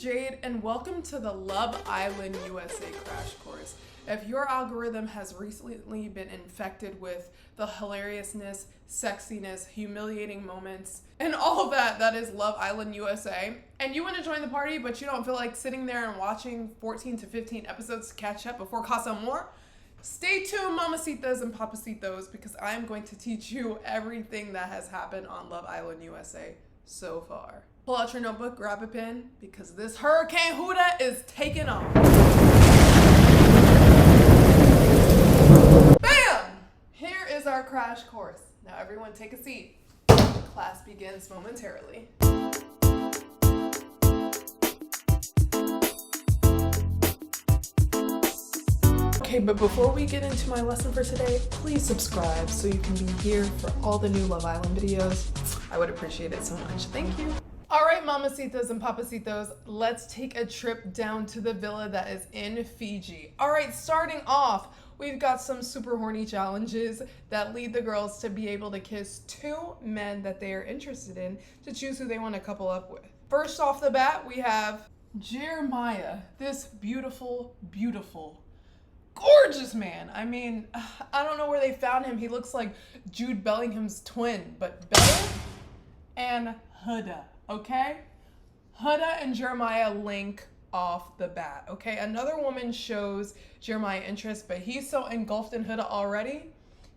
Jade, and welcome to the Love Island USA crash course. If your algorithm has recently been infected with the hilariousness, sexiness, humiliating moments, and all of that is Love Island USA, and you want to join the party but you don't feel like sitting there and watching 14 to 15 episodes to catch up before Casa Amor, stay tuned, mamacitas and papacitos, because I am going to teach you everything that has happened on Love Island USA so far. Pull out your notebook, grab a pen, because this Hurricane Huda is taking off. Bam! Here is our crash course. Now everyone take a seat. Class begins momentarily. Okay, but before we get into my lesson for today, please subscribe so you can be here for all the new Love Island videos. I would appreciate it so much. Thank you. All right, mamacitas and papacitos, let's take a trip down to the villa that is in Fiji. All right, starting off, we've got some super horny challenges that lead the girls to be able to kiss two men that they are interested in to choose who they want to couple up with. First off the bat, we have Jeremiah, this beautiful, gorgeous man. I mean, I don't know where they found him. He looks like Jude Bellingham's twin, but better. And Huda. Okay? Huda and Jeremiah link off the bat, okay? Another woman shows Jeremiah interest, but he's so engulfed in Huda already,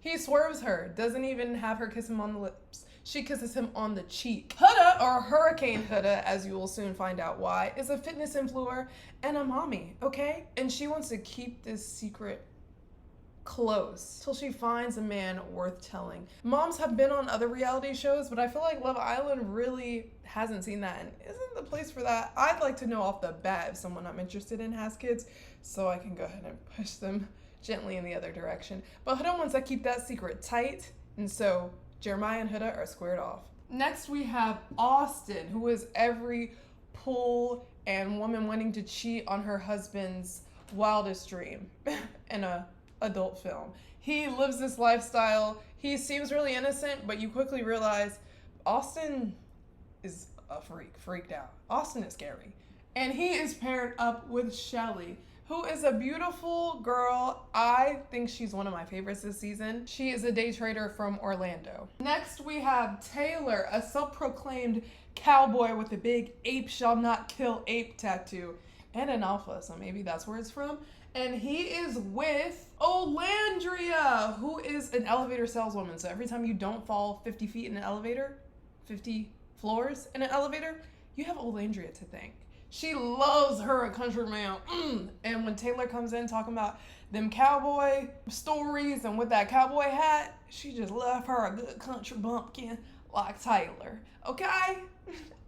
he swerves her, doesn't even have her kiss him on the lips. She kisses him on the cheek. Huda, or Hurricane Huda, as you will soon find out why, is a fitness influencer and a mommy, okay? And she wants to keep this secret close till she finds a man worth telling. Moms have been on other reality shows, but I feel like Love Island really hasn't seen that and isn't the place for that. I'd like to know off the bat if someone I'm interested in has kids so I can go ahead and push them gently in the other direction. But Huda wants to keep that secret tight, and so Jeremiah and Huda are squared off. Next we have Austin, who is every pull and woman wanting to cheat on her husband's wildest dream in a adult film. He lives this lifestyle. He seems really innocent, but you quickly realize Austin is a freaked out. Austin is scary. And he is paired up with Shelly, who is a beautiful girl. I think she's one of my favorites this season. She is a day trader from Orlando. Next we have Taylor, a self-proclaimed cowboy with a big ape shall not kill ape tattoo and an alpha, so maybe that's where it's from. And he is with Olandria, who is an elevator saleswoman. So every time you don't fall 50 feet in an elevator, 50 floors in an elevator, you have Olandria to thank. She loves her a country man. And when Taylor comes in talking about them cowboy stories and with that cowboy hat, she just love her a good country bumpkin like Taylor. Okay?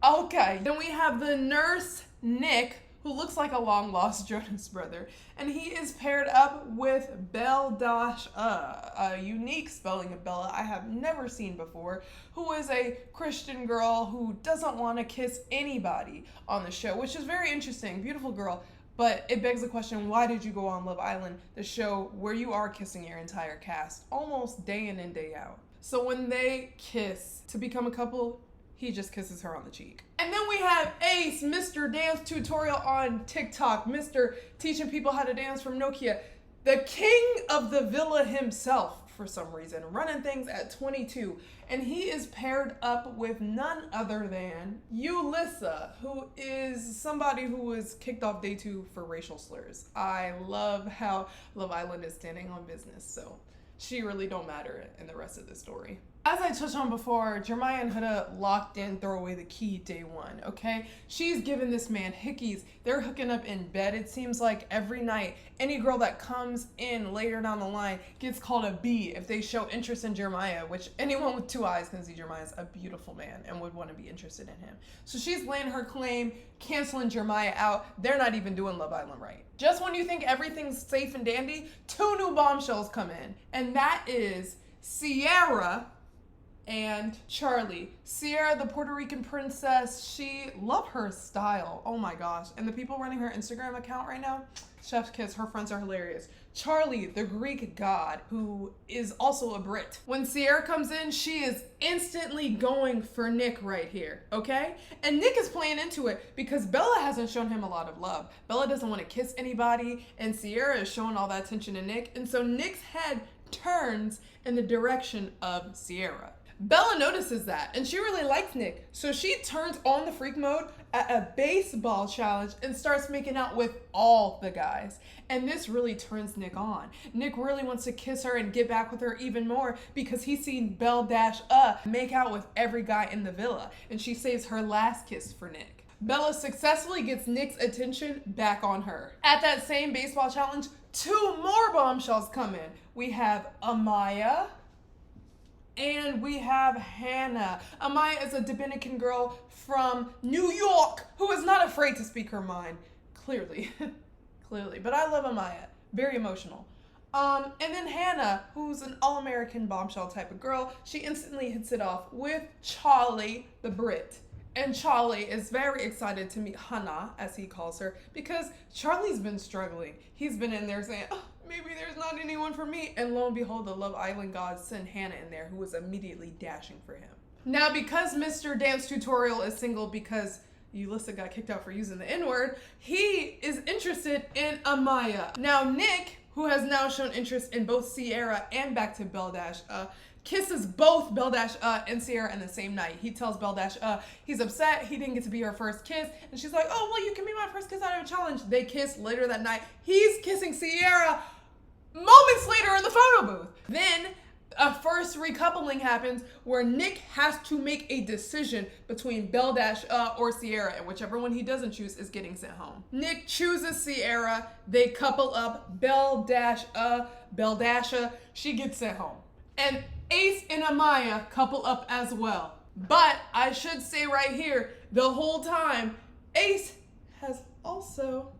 Okay. Then we have the nurse, Nick, who looks like a long-lost Jonas brother, and he is paired up with Belle Dash, a unique spelling of Bella I have never seen before, who is a Christian girl who doesn't want to kiss anybody on the show, which is very interesting. Beautiful girl, but it begs the question, why did you go on Love Island, the show where you are kissing your entire cast almost day in and day out? So when they kiss to become a couple, he just kisses her on the cheek. And then we have Ace, Mr. Dance Tutorial on TikTok, Mr. Teaching people how to dance from Nokia, the king of the villa himself for some reason, running things at 22. And he is paired up with none other than Yulissa, who is somebody who was kicked off day 2 for racial slurs. I love how Love Island is standing on business, so she really don't matter in the rest of the story. As I touched on before, Jeremiah and Huda locked in, throw away the key day 1, okay? She's given this man hickeys. They're hooking up in bed, it seems like every night. Any girl that comes in later down the line gets called a B if they show interest in Jeremiah, which anyone with 2 eyes can see Jeremiah's a beautiful man and would want to be interested in him. So she's laying her claim, canceling Jeremiah out. They're not even doing Love Island right. Just when you think everything's safe and dandy, 2 new bombshells come in, and that is Sierra and Charlie. Sierra, the Puerto Rican princess, she love her style. Oh my gosh. And the people running her Instagram account right now, chef's kiss, her friends are hilarious. Charlie, the Greek god, who is also a Brit. When Sierra comes in, she is instantly going for Nick right here, okay? And Nick is playing into it because Bella hasn't shown him a lot of love. Bella doesn't want to kiss anybody, and Sierra is showing all that attention to Nick, and so Nick's head turns in the direction of Sierra. Bella notices that, and she really likes Nick, so she turns on the freak mode at a baseball challenge and starts making out with all the guys. And this really turns Nick on. Nick really wants to kiss her and get back with her even more because he's seen Belle make out with every guy in the villa, and she saves her last kiss for Nick. Bella successfully gets Nick's attention back on her. At that same baseball challenge, 2 more bombshells come in. We have Amaya, and we have Hannah. Amaya is a Dominican girl from New York who is not afraid to speak her mind. Clearly. Clearly. But I love Amaya. Very emotional. And then Hannah, who's an all-American bombshell type of girl, she instantly hits it off with Charlie, the Brit. And Charlie is very excited to meet Hannah, as he calls her, because Charlie's been struggling. He's been in there saying, oh, maybe there's not anyone for me. And lo and behold, the Love Island gods send Hannah in there, who was immediately dashing for him. Now, because Mr. Dance Tutorial is single because Ulissa got kicked out for using the N-word, he is interested in Amaya. Now, Nick, who has now shown interest in both Sierra and back to Belle kisses both Belle and Sierra in the same night. He tells Belle he's upset he didn't get to be her first kiss, and she's like, oh, well, you can be my first kiss out of a challenge. They kiss later that night. He's kissing Sierra moments later in the photo booth. Then a first recoupling happens where Nick has to make a decision between Belle or Sierra, and whichever one he doesn't choose is getting sent home. Nick chooses Sierra. They couple up. Belle she gets sent home. And Ace and Amaya couple up as well. But I should say right here, the whole time, Ace has also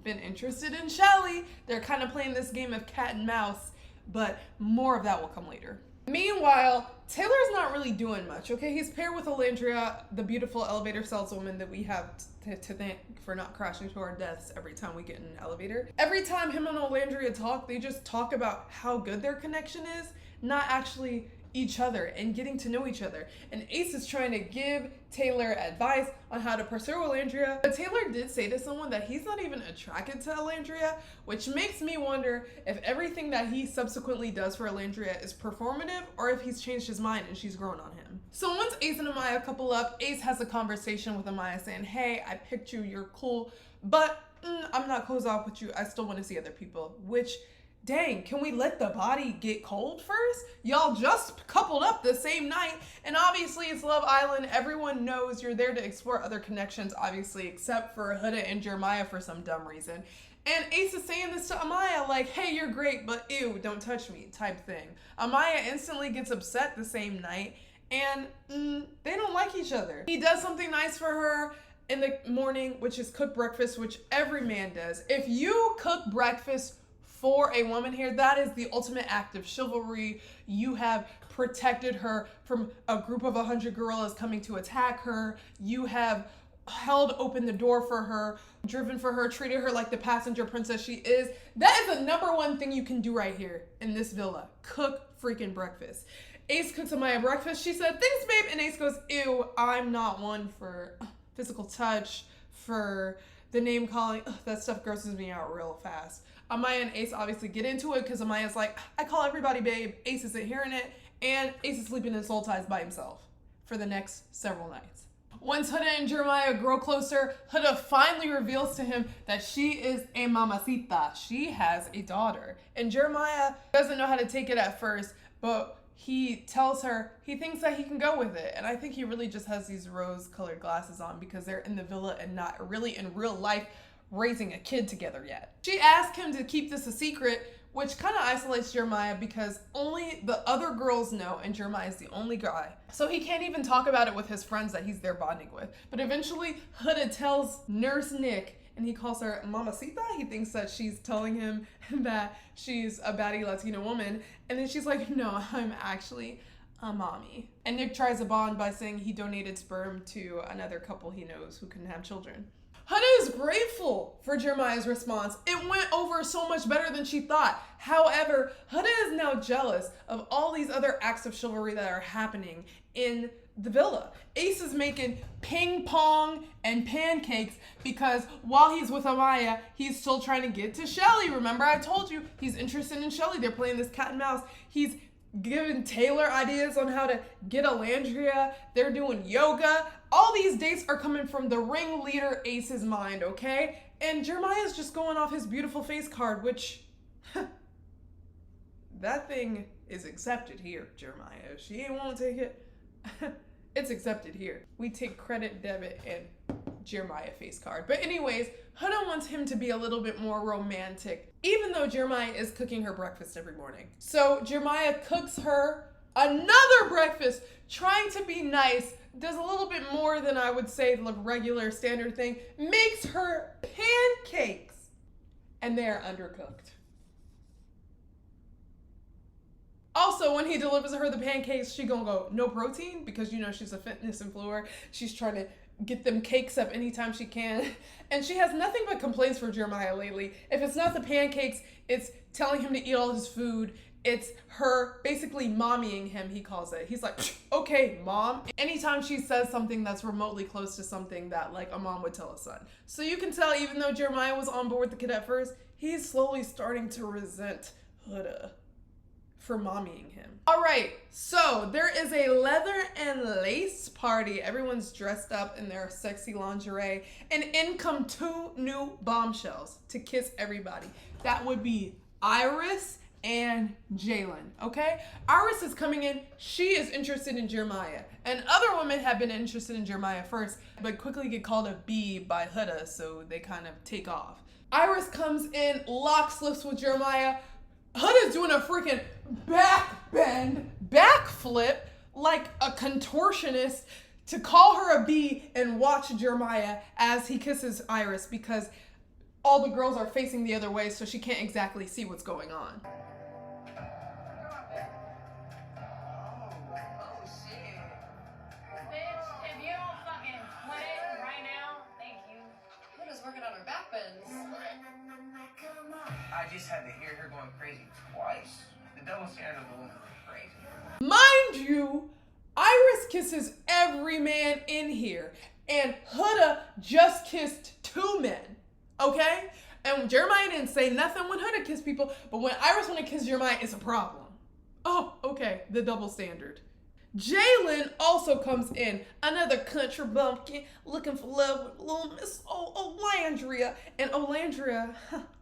been interested in Shelly. They're kind of playing this game of cat and mouse, but more of that will come later. Meanwhile, Taylor's not really doing much, okay? He's paired with Alandria, the beautiful elevator saleswoman that we have to thank for not crashing to our deaths every time we get in an elevator. Every time him and Alandria talk, they just talk about how good their connection is, not actually each other and getting to know each other. And Ace is trying to give Taylor advice on how to pursue Alandria. But Taylor did say to someone that he's not even attracted to Alandria, which makes me wonder if everything that he subsequently does for Alandria is performative or if he's changed his mind and she's grown on him. So once Ace and Amaya couple up, Ace has a conversation with Amaya saying, hey, I picked you, you're cool, but I'm not closed off with you. I still want to see other people, which, dang, can we let the body get cold first? Y'all just coupled up the same night, and obviously it's Love Island. Everyone knows you're there to explore other connections, obviously, except for Huda and Jeremiah for some dumb reason. And Ace is saying this to Amaya, like, hey, you're great, but ew, don't touch me, type thing. Amaya instantly gets upset the same night, and they don't like each other. He does something nice for her in the morning, which is cook breakfast, which every man does. If you cook breakfast for a woman here, that is the ultimate act of chivalry. You have protected her from a group of 100 gorillas coming to attack her. You have held open the door for her, driven for her, treated her like the passenger princess she is. That is the #1 thing you can do right here in this villa. Cook freaking breakfast. Ace cooks Amaya breakfast. She said, thanks, babe. And Ace goes, ew, I'm not one for physical touch, for the name calling. Ugh, that stuff grosses me out real fast. Amaya and Ace obviously get into it because Amaya's like, I call everybody babe. Ace isn't hearing it, and Ace is sleeping in soul ties by himself for the next several nights. Once Huda and Jeremiah grow closer, Huda finally reveals to him that she is a mamacita. She has a daughter. And Jeremiah doesn't know how to take it at first, but he tells her he thinks that he can go with it. And I think he really just has these rose-colored glasses on because they're in the villa and not really in real life raising a kid together yet. She asked him to keep this a secret, which kind of isolates Jeremiah because only the other girls know and Jeremiah is the only guy. So he can't even talk about it with his friends that he's there bonding with. But eventually Huda tells Nurse Nick, and he calls her Mamacita. He thinks that she's telling him that she's a baddie Latina woman. And then she's like, no, I'm actually a mommy. And Nick tries to bond by saying he donated sperm to another couple he knows who can have children. Huda is grateful for Jeremiah's response. It went over so much better than she thought. However, Huda is now jealous of all these other acts of chivalry that are happening in the villa. Ace is making ping pong and pancakes because while he's with Amaya, he's still trying to get to Shelly. Remember I told you he's interested in Shelly. They're playing this cat and mouse. He's giving Taylor ideas on how to get Alandria. They're doing yoga. All these dates are coming from the ringleader Ace's mind, okay? And Jeremiah's just going off his beautiful face card, which that thing is accepted here, Jeremiah. If she ain't want to take it, it's accepted here. We take credit, debit, and Jeremiah face card. But anyways, Huda wants him to be a little bit more romantic, even though Jeremiah is cooking her breakfast every morning. So Jeremiah cooks her another breakfast, trying to be nice, does a little bit more than I would say the regular standard thing, makes her pancakes, and they are undercooked. Also, when he delivers her the pancakes, she gonna go, no protein, because you know she's a fitness influencer. She's trying to get them cakes up anytime she can. And she has nothing but complaints for Jeremiah lately. If it's not the pancakes, it's telling him to eat all his food. It's her basically mommying him, he calls it. He's like, okay, mom. Anytime she says something that's remotely close to something that like a mom would tell a son. So you can tell even though Jeremiah was on board with the kid at first, he's slowly starting to resent Huda for mommying him. All right, so there is a leather and lace party. Everyone's dressed up in their sexy lingerie, and in come two new bombshells to kiss everybody. That would be Iris and Jalen, okay? Iris is coming in. She is interested in Jeremiah, and other women have been interested in Jeremiah first, but quickly get called a B by Huda, so they kind of take off. Iris comes in, locks lips with Jeremiah. Huda's doing a freaking backflip like a contortionist to call her a B and watch Jeremiah as he kisses Iris because all the girls are facing the other way, so she can't exactly see what's going on. Working on her back bends. I just had to hear her going crazy twice. The double standard of the woman was crazy. Mind you, Iris kisses every man in here, and Huda just kissed 2 men, okay? And Jeremiah didn't say nothing when Huda kissed people, but when Iris wanted to kiss Jeremiah, it's a problem. Oh, okay, the double standard. Jalen also comes in, another country bumpkin looking for love with little Miss Olandria. And Olandria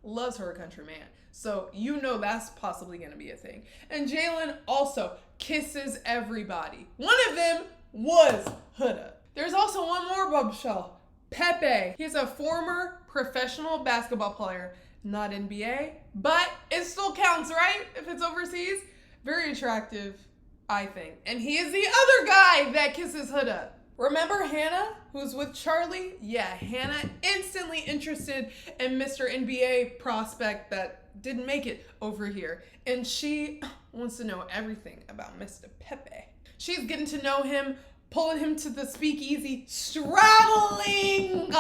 loves her a country man. So you know that's possibly going to be a thing. And Jalen also kisses everybody. One of them was Huda. There's also one more bombshell. Pepe. He's a former professional basketball player. Not NBA, but it still counts, right? If it's overseas. Very attractive, I think. And he is the other guy that kisses Huda. Remember Hannah, who's with Charlie? Yeah, Hannah instantly interested in Mr. NBA prospect that didn't make it over here. And she wants to know everything about Mr. Pepe. She's getting to know him, pulling him to the speakeasy, straddling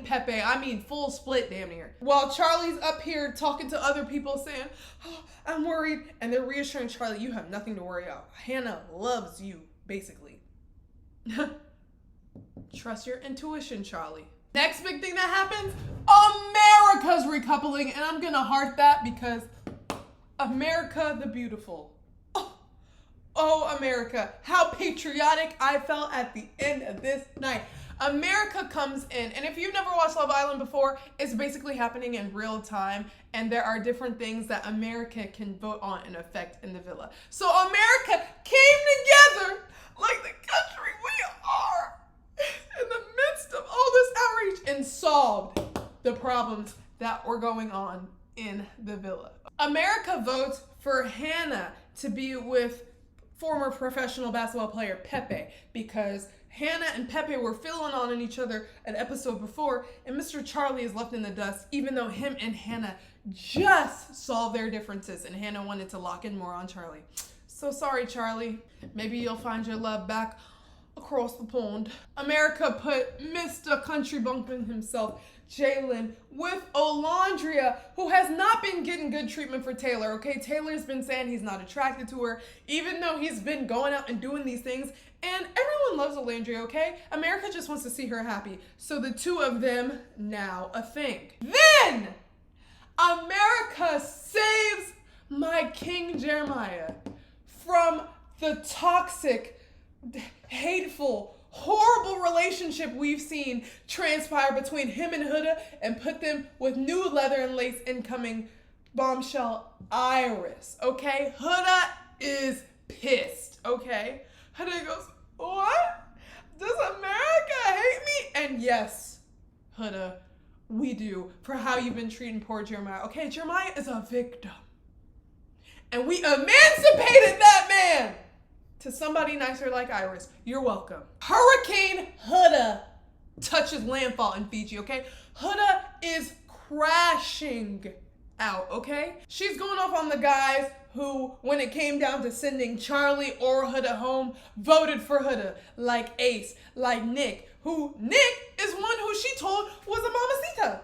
Pepe. I mean, full split damn near. While Charlie's up here talking to other people saying, oh, I'm worried. And they're reassuring Charlie, you have nothing to worry about. Hannah loves you, basically. Trust your intuition, Charlie. Next big thing that happens, America's recoupling. And I'm gonna heart that because America the beautiful. Oh, America, how patriotic I felt at the end of this night. America comes in, and if you've never watched Love Island before, it's basically happening in real time, and there are different things that America can vote on and affect in the villa. So America came together like the country we are in the midst of all this outreach and solved the problems that were going on in the villa. America votes for Hannah to be with former professional basketball player Pepe because Hannah and Pepe were feeling on each other an episode before, and Mr. Charlie is left in the dust, even though him and Hannah just solved their differences, and Hannah wanted to lock in more on Charlie. So sorry, Charlie. Maybe you'll find your love back across the pond. America put Mr. Country Bumpkin himself, Jalen, with Olandria, who has not been getting good treatment for Taylor, okay? Taylor's been saying he's not attracted to her, even though he's been going out and doing these things, and everyone loves Olandria, okay? America just wants to see her happy. So the two of them, now a thing. Then, America saves my King Jeremiah from the toxic, hateful, horrible relationship we've seen transpire between him and Huda, and put them with new leather and lace incoming bombshell Iris, okay? Huda is pissed, okay? Huda goes, what? Does America hate me? And yes, Huda, we do, for how you've been treating poor Jeremiah, okay? Jeremiah is a victim. And we emancipated that man to somebody nicer like Iris. You're welcome. Hurricane Huda touches landfall in Fiji, okay? Huda is crashing out, okay? She's going off on the guys who, when it came down to sending Charlie or Huda home, voted for Huda, like Ace, like Nick, who Nick is one who she told was a mamacita.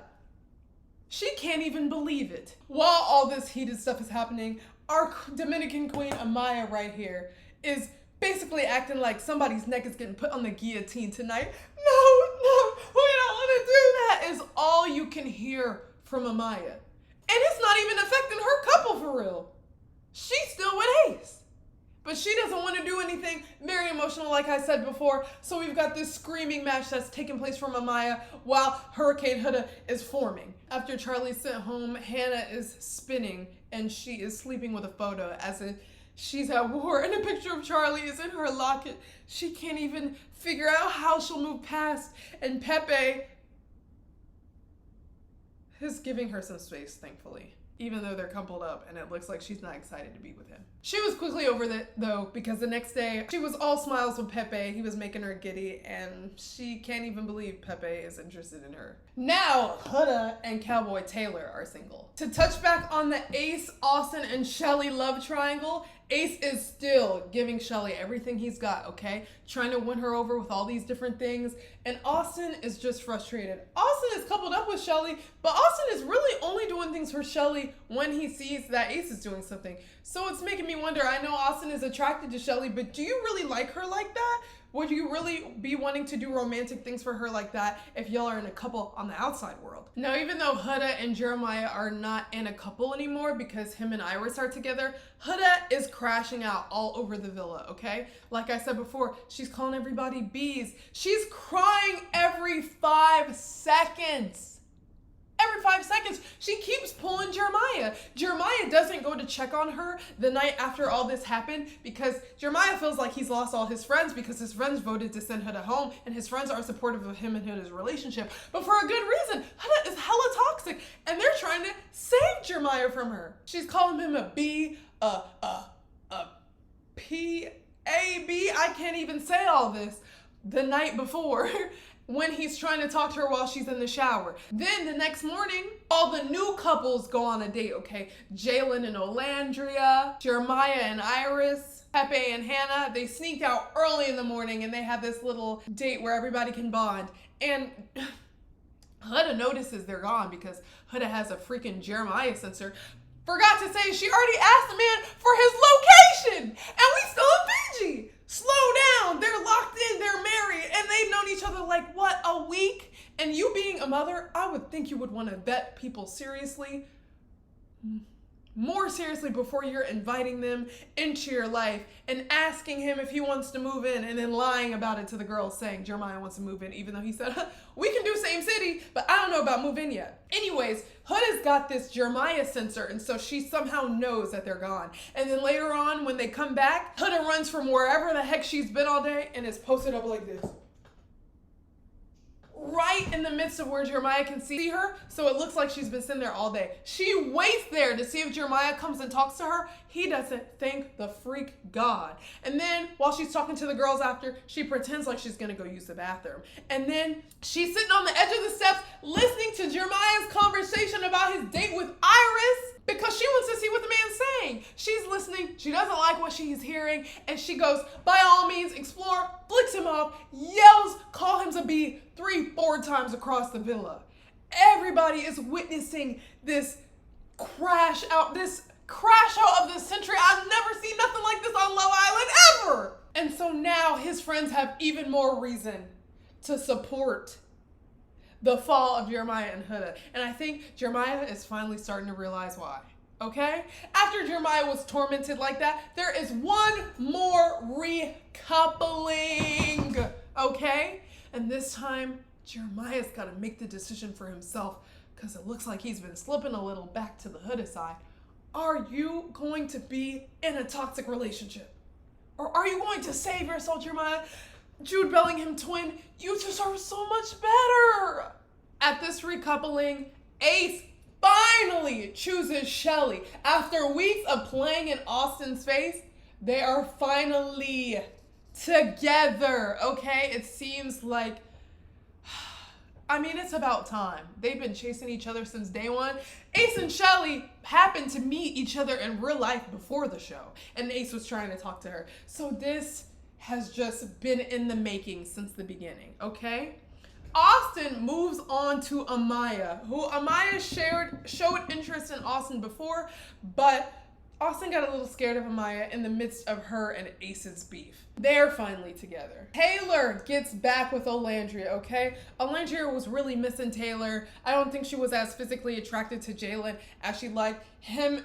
She can't even believe it. While all this heated stuff is happening, our Dominican queen Amaya right here is basically acting like somebody's neck is getting put on the guillotine tonight. No, we don't want to do that, is all you can hear from Amaya. And it's not even affecting her couple for real. She's still with Ace. But she doesn't want to do anything very emotional, like I said before. So we've got this screaming match that's taking place from Amaya while Hurricane Huda is forming. After Charlie's sent home, Hannah is spinning and she is sleeping with a photo as if she's at war, and a picture of Charlie is in her locket. She can't even figure out how she'll move past, and Pepe is giving her some space, thankfully, even though they're coupled up and it looks like she's not excited to be with him. She was quickly over it though, because the next day she was all smiles with Pepe. He was making her giddy and she can't even believe Pepe is interested in her. Now Huda and Cowboy Taylor are single. To touch back on the Ace, Austin, and Shelly love triangle, Ace is still giving Shelly everything he's got, okay? Trying to win her over with all these different things. And Austin is just frustrated. Austin is coupled up with Shelly, but Austin is really only doing things for Shelly when he sees that Ace is doing something. So it's making me wonder, I know Austin is attracted to Shelly, but do you really like her like that? Would you really be wanting to do romantic things for her like that if y'all are in a couple on the outside world? Now, even though Huda and Jeremiah are not in a couple anymore because him and Iris are together, Huda is crashing out all over the villa, okay? Like I said before, she's calling everybody bees. She's crying every 5 seconds. Every 5 seconds, she keeps pulling Jeremiah. Jeremiah doesn't go to check on her the night after all this happened because Jeremiah feels like he's lost all his friends because his friends voted to send Huda home and his friends are supportive of him and Huda's relationship. But for a good reason, Huda is hella toxic and they're trying to save Jeremiah from her. She's calling him a B, P-A-B. I can't even say all this the night before. When he's trying to talk to her while she's in the shower. Then the next morning, all the new couples go on a date, okay? Jalen and Olandria, Jeremiah and Iris, Pepe and Hannah. They sneak out early in the morning and they have this little date where everybody can bond. And Huda notices they're gone because Huda has a freaking Jeremiah sensor. Forgot to say she already asked the man for his location and we still in Fiji. Slow down, they're locked in, they're married, and they've known each other like, what, a week? And you being a mother, I would think you would want to vet people seriously, more seriously before you're inviting them into your life and asking him if he wants to move in and then lying about it to the girls saying Jeremiah wants to move in even though he said, we can do same city, but I don't know about move in yet. Anyways, Huda's got this Jeremiah sensor and so she somehow knows that they're gone. And then later on when they come back, Huda runs from wherever the heck she's been all day and is posted up like this. Right in the midst of where Jeremiah can see her, so it looks like she's been sitting there all day. She waits there to see if Jeremiah comes and talks to her. He doesn't, thank the freak God. And then while she's talking to the girls after, she pretends like she's gonna go use the bathroom. And then she's sitting on the edge of the steps listening to Jeremiah's conversation about his date with Iris. because she wants to see what the man's saying. She's listening, she doesn't like what she's hearing, and she goes, by all means, explore, flicks him off, yells, call him to be 3-4 times across the villa. Everybody is witnessing this crash out of the century. I've never seen nothing like this on Love Island ever. And so now his friends have even more reason to support the fall of Jeremiah and Huda. And I think Jeremiah is finally starting to realize why. Okay? After Jeremiah was tormented like that, there is one more recoupling. Okay? And this time, Jeremiah's got to make the decision for himself, because it looks like he's been slipping a little back to the Huda side. Are you going to be in a toxic relationship? Or are you going to save yourself, Jeremiah? Jude Bellingham twin, you deserve so much better. At this recoupling, Ace finally chooses Shelly. After weeks of playing in Austin's face, they are finally together, okay? It seems like, I mean, it's about time. They've been chasing each other since day one. Ace and Shelly happened to meet each other in real life before the show, and Ace was trying to talk to her. So this has just been in the making since the beginning, okay? Austin moves on to Amaya, who Amaya showed interest in Austin before, but Austin got a little scared of Amaya in the midst of her and Ace's beef. They're finally together. Taylor gets back with Olandria, okay? Olandria was really missing Taylor. I don't think she was as physically attracted to Jalen as she liked him.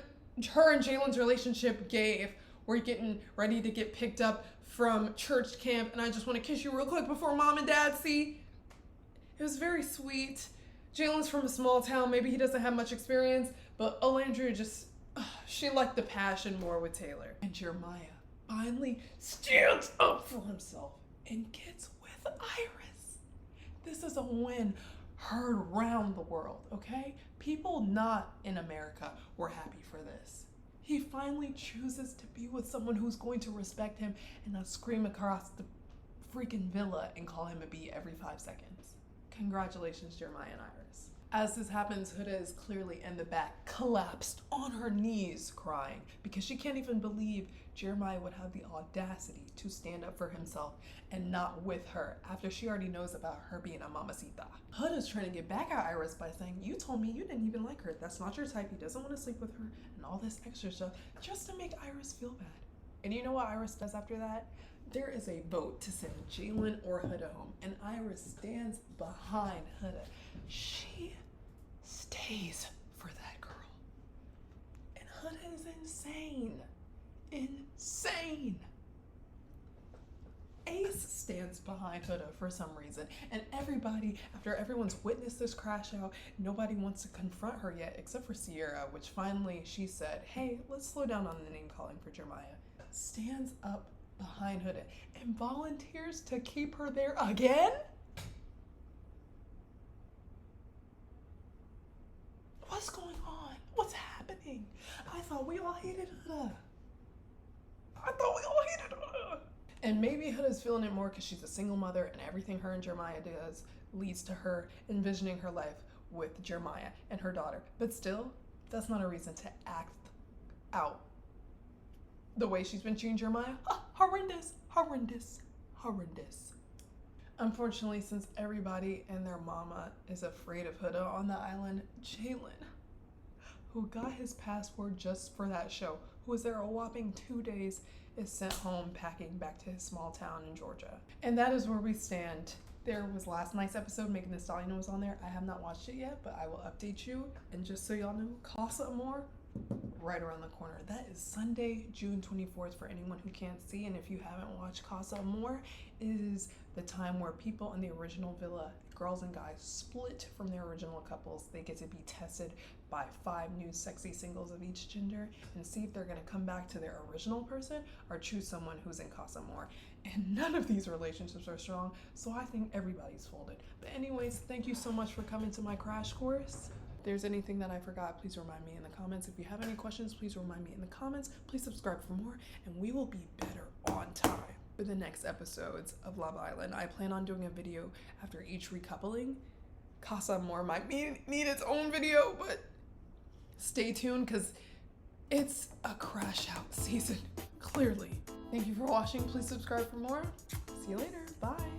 Her and Jalen's relationship gave. We're getting ready to get picked up from church camp, and I just want to kiss you real quick before mom and dad see. It was very sweet. Jalen's from a small town. Maybe he doesn't have much experience, but Olandria just, she liked the passion more with Taylor. And Jeremiah finally stands up for himself and gets with Iris. This is a win heard around the world, okay? People not in America were happy for this. He finally chooses to be with someone who's going to respect him and not scream across the freaking villa and call him a B every 5 seconds. Congratulations, Jeremiah and Iris. As this happens, Huda is clearly in the back, collapsed on her knees, crying, because she can't even believe Jeremiah would have the audacity to stand up for himself and not with her after she already knows about her being a mamacita. Huda's trying to get back at Iris by saying, you told me you didn't even like her. That's not your type. He doesn't want to sleep with her and all this extra stuff just to make Iris feel bad. And you know what Iris does after that? There is a vote to send Jalen or Huda home, and Iris stands behind Huda. She stays for that girl. And Huda is insane. Insane. Ace stands behind Huda for some reason, and everybody, after everyone's witnessed this crash out, nobody wants to confront her yet, except for Sierra, which finally she said, hey, let's slow down on the name calling for Jeremiah. Stands up behind Huda and volunteers to keep her there again? What's going on? What's happening? I thought we all hated Huda. And maybe Huda's feeling it more because she's a single mother and everything her and Jeremiah does leads to her envisioning her life with Jeremiah and her daughter. But still, that's not a reason to act out the way she's been treating Jeremiah. Horrendous, horrendous, horrendous. Unfortunately, since everybody and their mama is afraid of Huda on the island, Jalen, who got his passport just for that show, who was there a whopping 2 days, is sent home packing back to his small town in Georgia. And that is where we stand. There was last night's episode, Megan Thee Stallion was on there. I have not watched it yet, but I will update you. And just so y'all know, Casa Amor, right around the corner. That is Sunday, June 24th for anyone who can't see. And if you haven't watched Casa Amor, it is the time where people in the original villa, girls and guys, split from their original couples. They get to be tested by 5 new sexy singles of each gender and see if they're going to come back to their original person or choose someone who's in Casa Amor. And none of these relationships are strong, so I think everybody's folded. But anyways, thank you so much for coming to my crash course. If there's anything that I forgot, please remind me in the comments. If you have any questions, please remind me in the comments. Please subscribe for more, and we will be better on time for the next episodes of Love Island. I plan on doing a video after each recoupling. Casa Amor might need its own video, but stay tuned because it's a crash out season, clearly. Thank you for watching. Please subscribe for more. See you later. Bye.